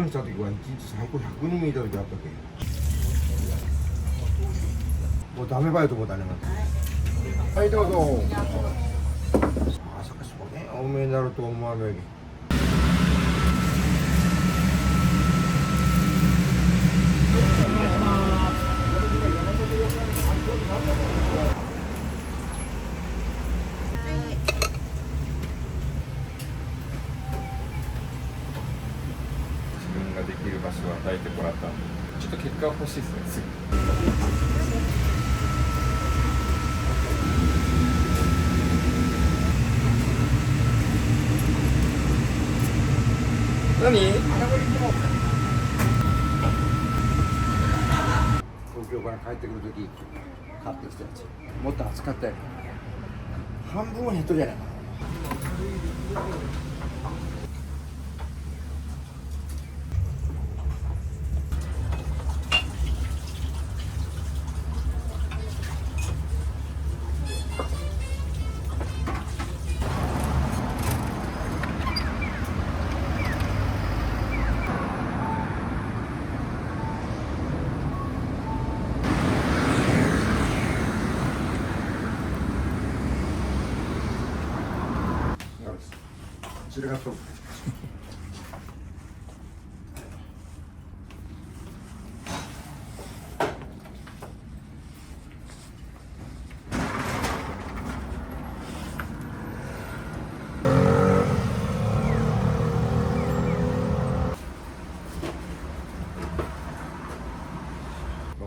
にした時は1日最高100人見た時あったけ。もうダメばよと思ったね。はいどうぞ。まさかそこね多めになると思わないに。自分ができる場所を与えてもらったんで、ちょっと結果は欲しいですね、すぐ。何？東京から帰ってくるとき買ってきたやつ。もっと暑かったよ。半分はヘッドじゃないかな。それがそう。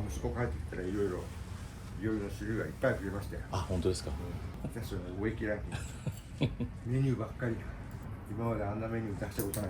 息子帰ってきたらいろいろ種類がいっぱい増えましたよ。あ、本当ですか。私は植木ランキングメニューばっかり。今まであんなメニュー出したことない。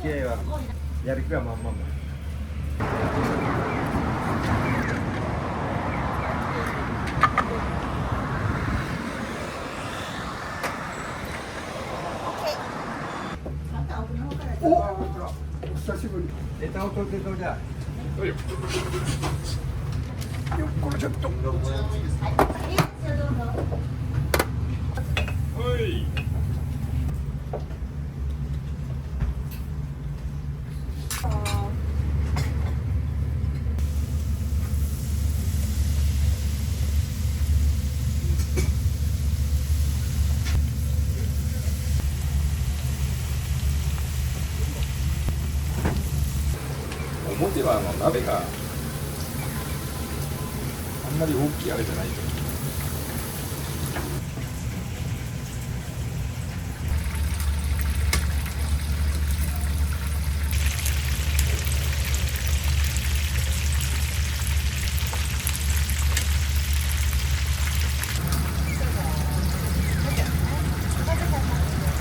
気合いはやる気は満々だ。お久しぶり。ネタを取ってとじゃあ。よっこれちょっと。はい。表は鍋があんまり大きいあれじゃないと。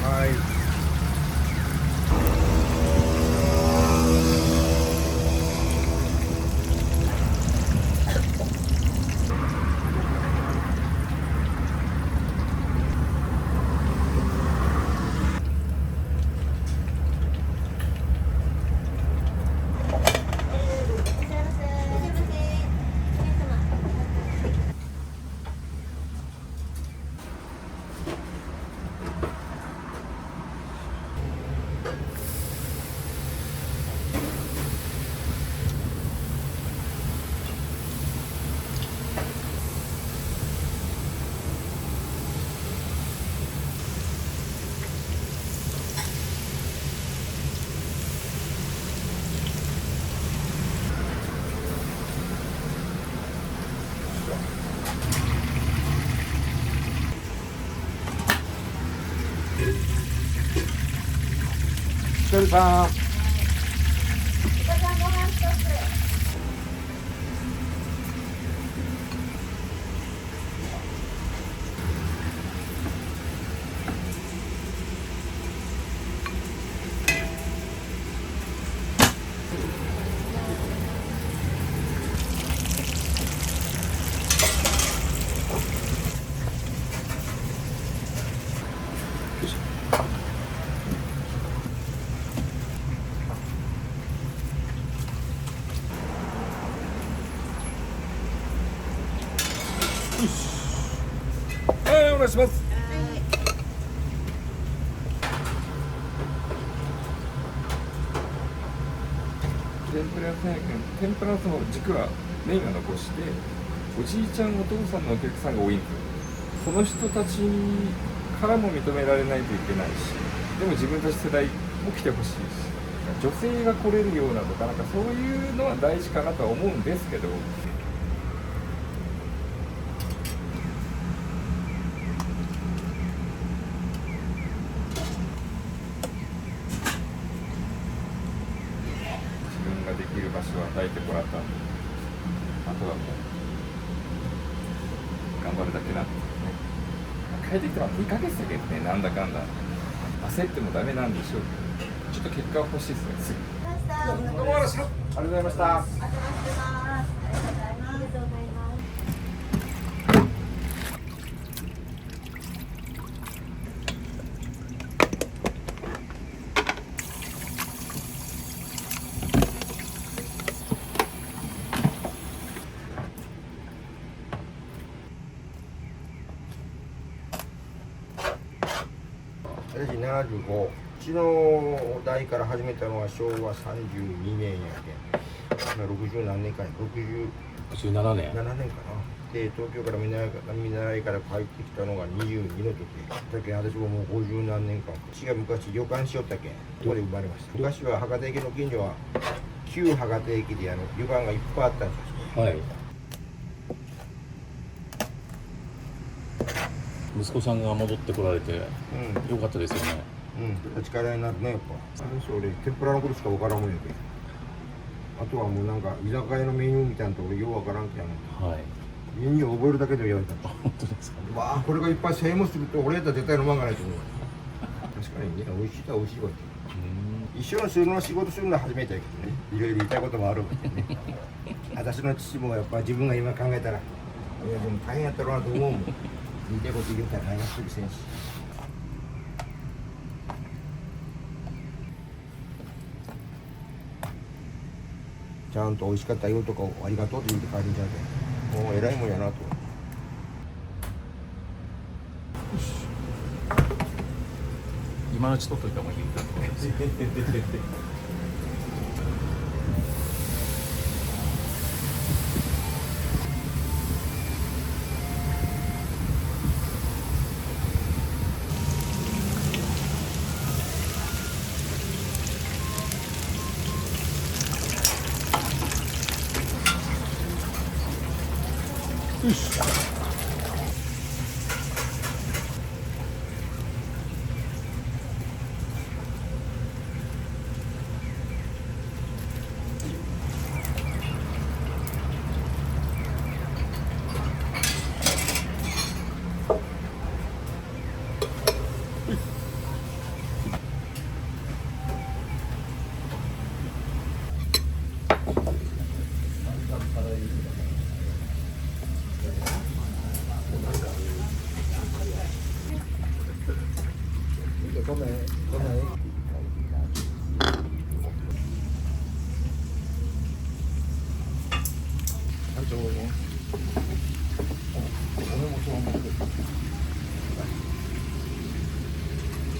はい。ひとりさん。はい、お願いします。天ぷら屋さんやけん、天ぷらのその軸は麺が残して、おじいちゃんお父さんのお客さんが多いんですよ。その人たちからも認められないといけないし、でも自分たち世代も来てほしいし、女性が来れるようなとか、なんかそういうのは大事かなとは思うんですけど。できる場所を与えてもらったんで、あとはもう頑張るだけなんですけどね。帰ってきても2ヶ月だけどね、なんだかんだ焦ってもダメなんでしょうけど、ちょっと結果は欲しいですね。すぐ。どうもありがとうございました。私75、うちの代から始めたのは昭和32年やけん、60何年かや、17年。7年かな。で、東京から見習いから帰ってきたのが22の時だけん、私ももう50何年間、父が昔旅館しよったけん、ここで生まれました。昔は博多駅の近所は旧博多駅で旅館がいっぱいあったんですよ。はい。息子さんが戻ってこられて、よかったですよね。力になるね、やっぱ。俺、天ぷらのことしか分からんもんやけん。あとはもうなんか、居酒屋のメニューみたいなと俺、よう分からんけん。はい。メニュー覚えるだけでやりたい。本当ですか。わあ、これがいっぱい1000円もすると、俺やったら絶対飲まんがないと思う。確かにね、美味しいわ。一緒にするの仕事するのは初めてやけどね、いろいろ言いたいこともあるわけでね。私の父もやっぱ自分が今考えたら、いやでも大変やったろうなと思うもん。言いたいこと言うたら大学するせんし。ちゃんと美味しかったよとかありがとうって言って帰るんじゃなくて、もう偉いもんやなと。今のうち取っといた方がいいんだと思います。よし。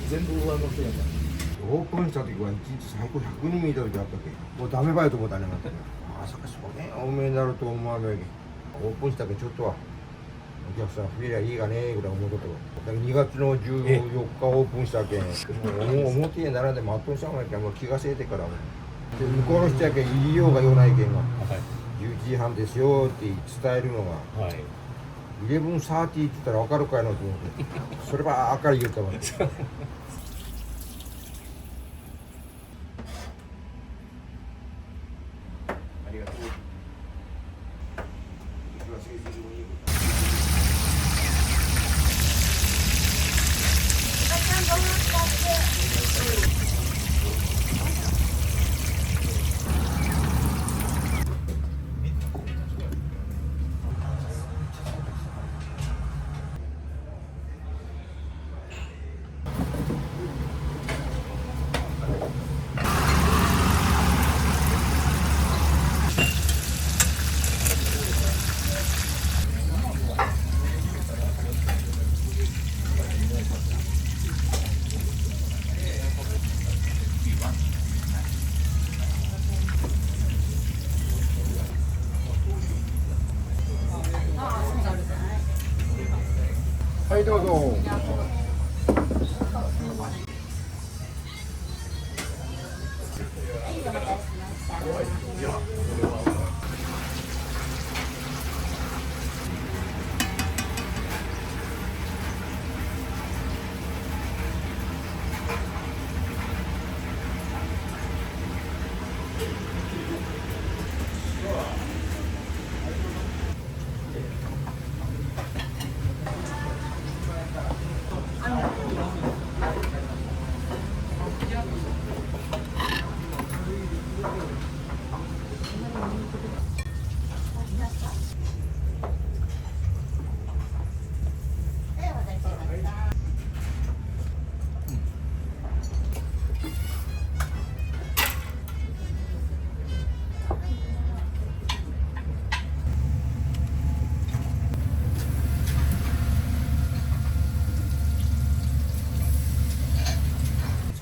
全部上乗せやな。オープンした時は1日最高100人見た時あったっけ、もうダメばいと思ったね。まさかそげん多めになると思わないけど、オープンしたけどちょっとはお客さん増えりゃいいがねぐらい思うところ。2月の14日オープンしたけん、もう表に並んで待っとんしたんやけん、もう気がせいてからもう。で向こうの人やけん言いようが言わないけんが、11時半ですよって伝えるのが、はい。 11:30って言ったら分かるかいなと思って、そればっかり言ったわけ。ありがとう。はい、どうぞ。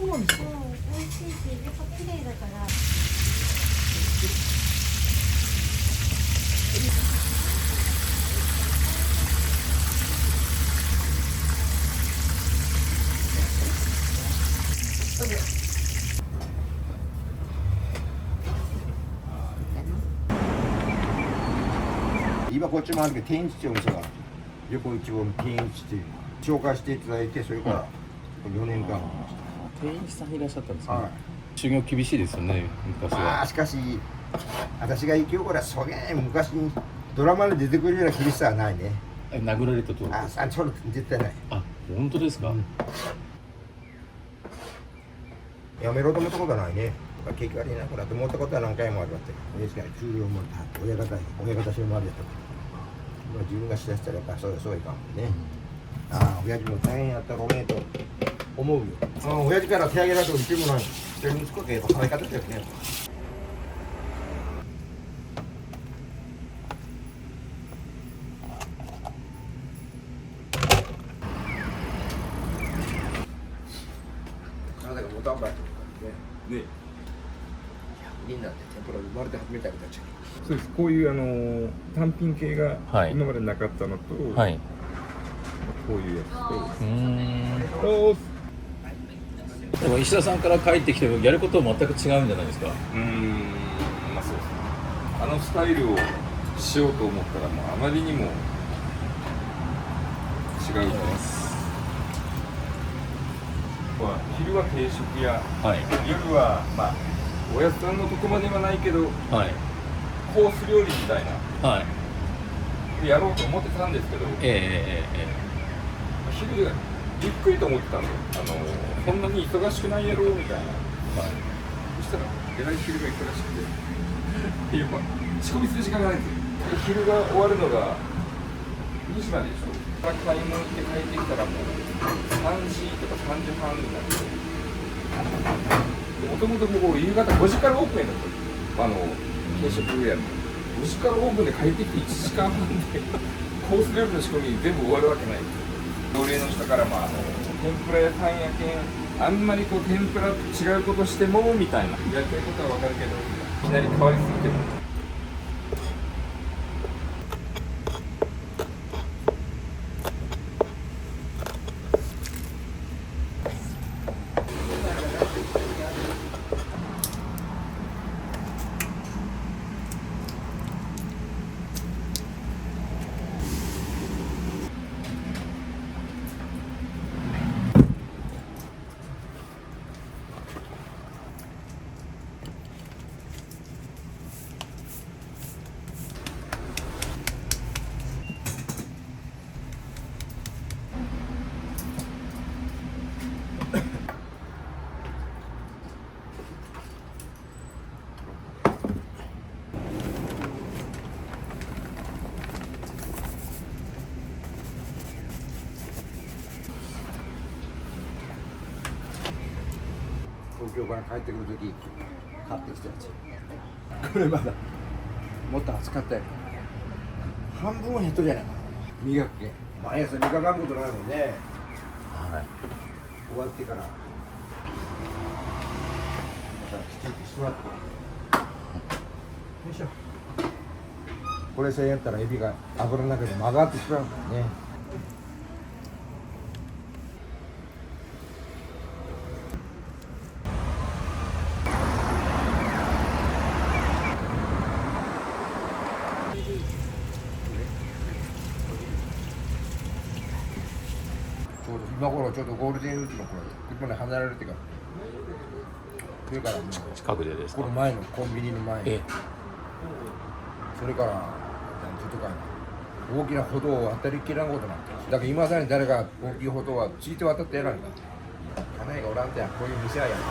美味しいし、やっぱ綺麗だから。今こっちもあるけど、天一っていうお店が横一号の天一っていう紹介していただいて、それから4年間。店員さんいらっしゃったんですか、はい。修行厳しいですよね、昔まは。あしかし私が生きようからそげん昔にドラマで出てくるような厳しさはないね。殴られたと。それ絶対ない。あ、本当ですか。やめろと思ったことはないね。結局あれなくなって思ったことは何回もあるわって。親父から給料もらった親方しの周りだとか。自分がしだしたらやっぱそういかんね。ああ、親父も大変やったろうねと思うよ。親父から手上げられても一もない。一人息子ってやっぱ可愛かったよね。体がボタンバイとかね。ね、になって天ぷら生まれて初めて食べたっちゃう。そうです。こういう単品系がはい今までなかったのと、はい。こういうやつと、でも石田さんから帰ってきてやることは全く違うんじゃないですか。まあそうですね。あのスタイルをしようと思ったらもうあまりにも違うと思います。昼は定食屋、はい夜はまあおやつさんのとこまではないけどはいコース料理みたいなはい。やろうと思ってたんですけど、昼ゆっくりと思ってたんで、そんなに忙しくないやろうみたいな、そしたらえらい昼が忙しくてやっぱ仕込みする時間がないんですよ。昼が終わるのが2時まででしょ。買い物行って帰ってきたらもう3時とか3時半になって、もともとここ夕方5時からオープンやったんですよ。定食屋の5時からオープンで帰ってきて1時間半でコース料理の仕込み全部終わるわけない。同僚の人から天ぷら屋さんやけんあんまりこう天ぷらと違うことしてもみたいな、やりたいことはわかるけどいきなり変わりすぎても。東京から帰ってくるとき買ってきたやつ。これまだもっと暑かったよ。半分は減っとるじゃないか。磨くけん毎朝磨かんことないもんね。はい終わってからまたきちんと座ってよいしょ。これせんやったらエビが油の中で曲がってしまうからね。ちょうど今頃ちょうどゴールデンウィークの頃で一本で離れるっていうか、それからもう近くでですか。この前のコンビニの前に、それからずっとかな大きな歩道を渡りきらんことになってる。だから今さに誰が大きい歩道はついて渡ってやらんか。家内がおらんてやこういう店はやんか。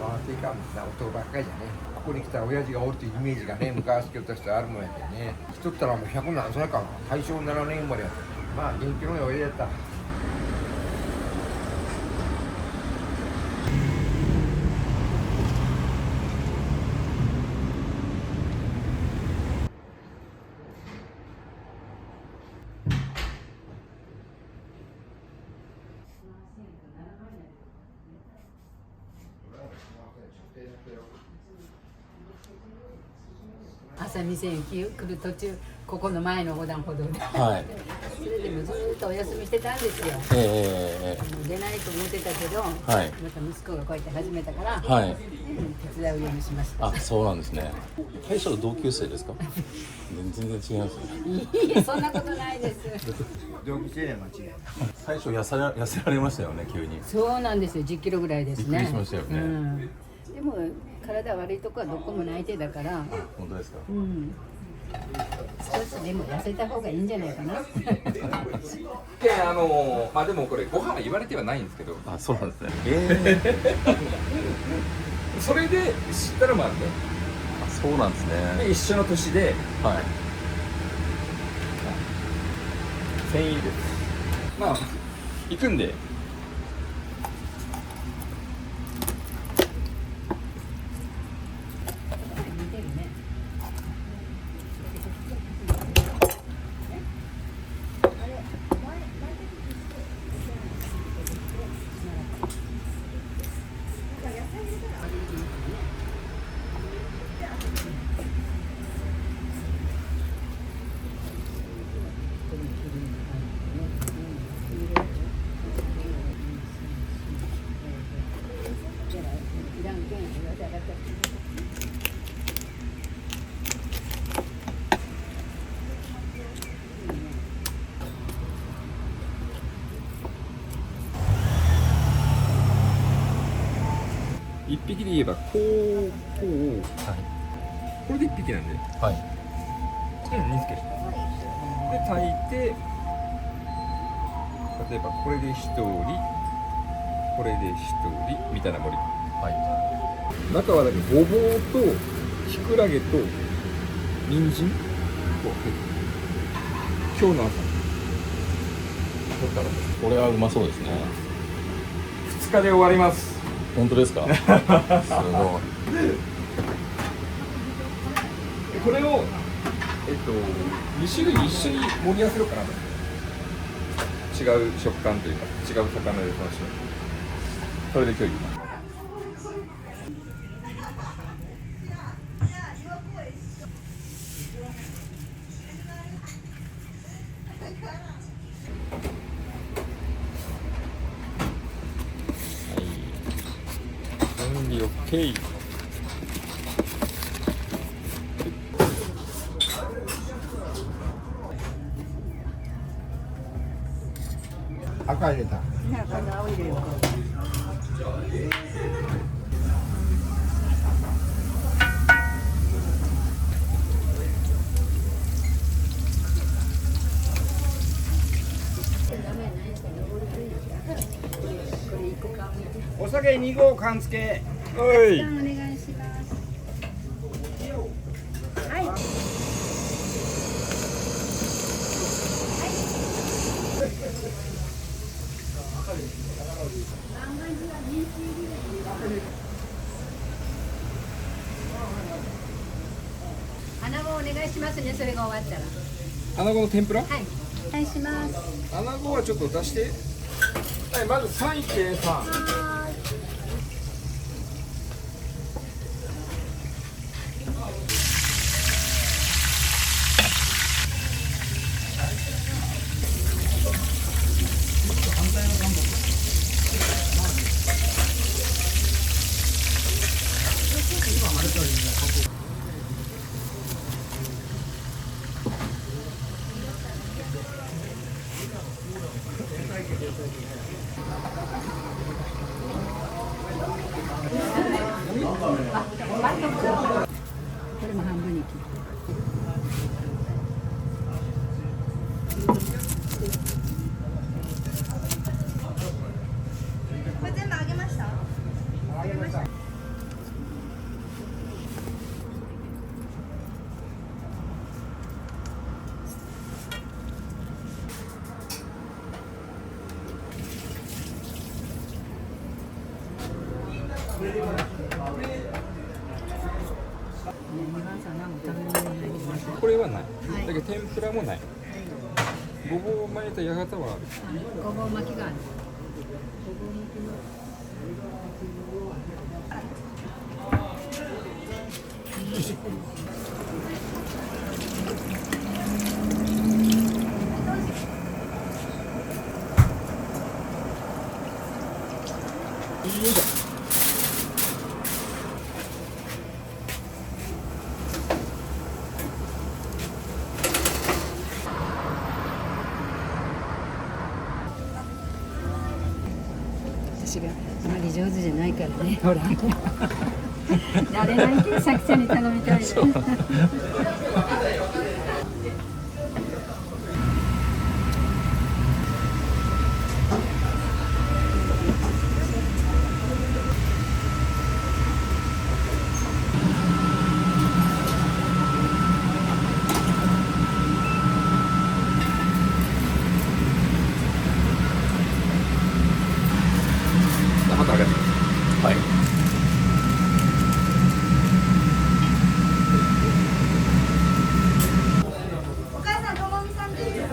回っていかんな男ばっかりじゃね。ここに来たら親父がおるっていうイメージがね、昔からとしてあるもんやけどね。来とったらもう100何歳か大正7年生まれやった。まあ元気のいい親父やった。朝店に来る途中、ここの前の横断歩道で、はいそれでもずっとお休みしてたんですよ。もう出ないと思ってたけど、はいまた息子がこうやって始めたから、はい手伝うようにしました。あ、そうなんですね。大将と同級生ですか。全然違いますね。いや、そんなことないです。同期生ね間違い。最初痩せられましたよね、急に。そうなんですよ、10キロぐらいですね。びっくりしましたよねでも体悪いとこはどこもない手だから、本当ですか。うん、少しでも痩せた方がいいんじゃないかな。でまあでもこれご飯は言われてはないんですけど、あ、そうなんですね。それで知ったらまあね、あ、そうなんですね。で一緒の年ではい。1000円です。まあ行くんで。似てるね。一匹で言えばこうはい。これで一匹なんで、はい。煮つけで炊いて、例えばこれで一人、これで一人みたいな盛り。は中はだけごぼうときくらげと人参こう入ってる。今日の朝取ったらい。これはうまそうですね。 2日で終わります。本当ですか？すごい。これを2種類一緒に盛り合わせようかなと。違う食感というか違う魚で楽しむ。それで今日言います。分離 OK。赤入れた。青入れよう。お酒2合缶付け。おい。お願いします。はい。穴子お願いしますね。それが終わったら。穴子の天ぷら？はい。お願いします。穴子はちょっと出して。はい、まず3計算。はこれも半分に切る。これ全部あげました？あげました。これはない。はいだけど天ぷらもない。ごぼうを巻いた館はある。ごぼう巻きがある。私があまり上手じゃないからね。ほら。慣れないけど作者に頼みたいで。はいお母さんともみさんです。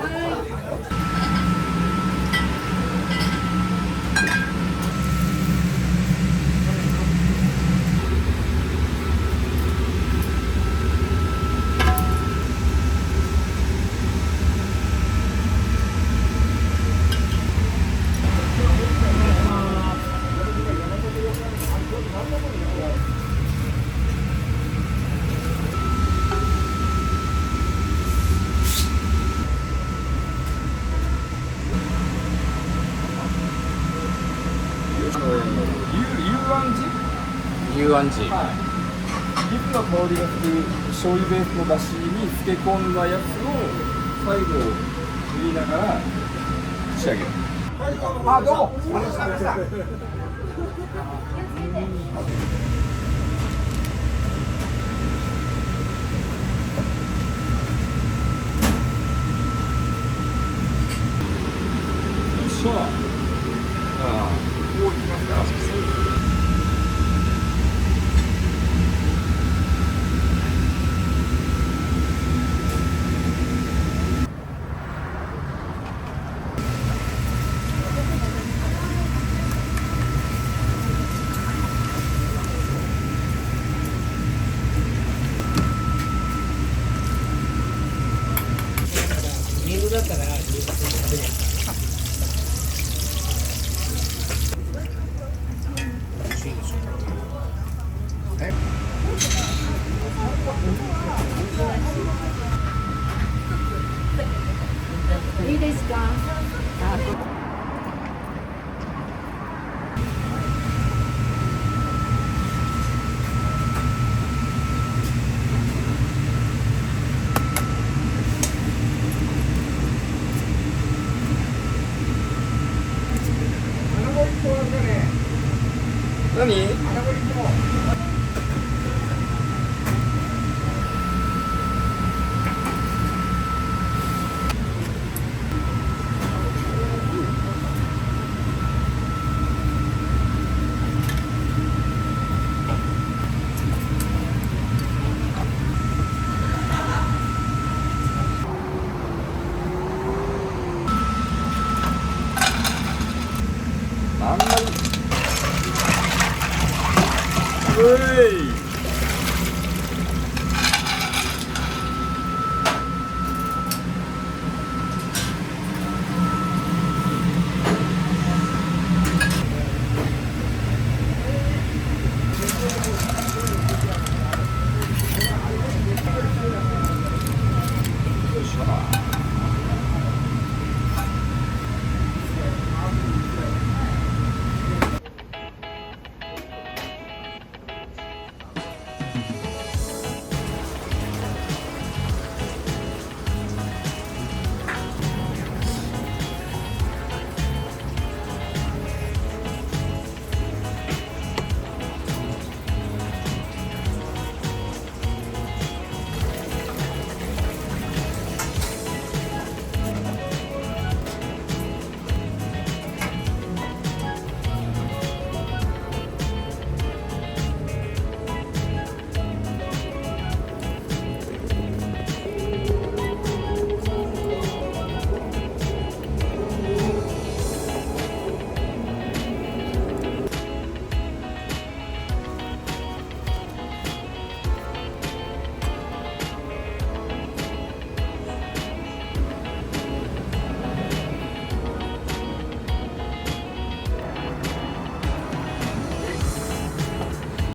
幽庵寺柚子の香りがする醤油ベースのだしに漬け込んだやつを最後振りながら仕上げる。あ、どうも。ありがとうございました。よっしゃ。ああ、こういきますか。いいですか？何？あんまり。うい。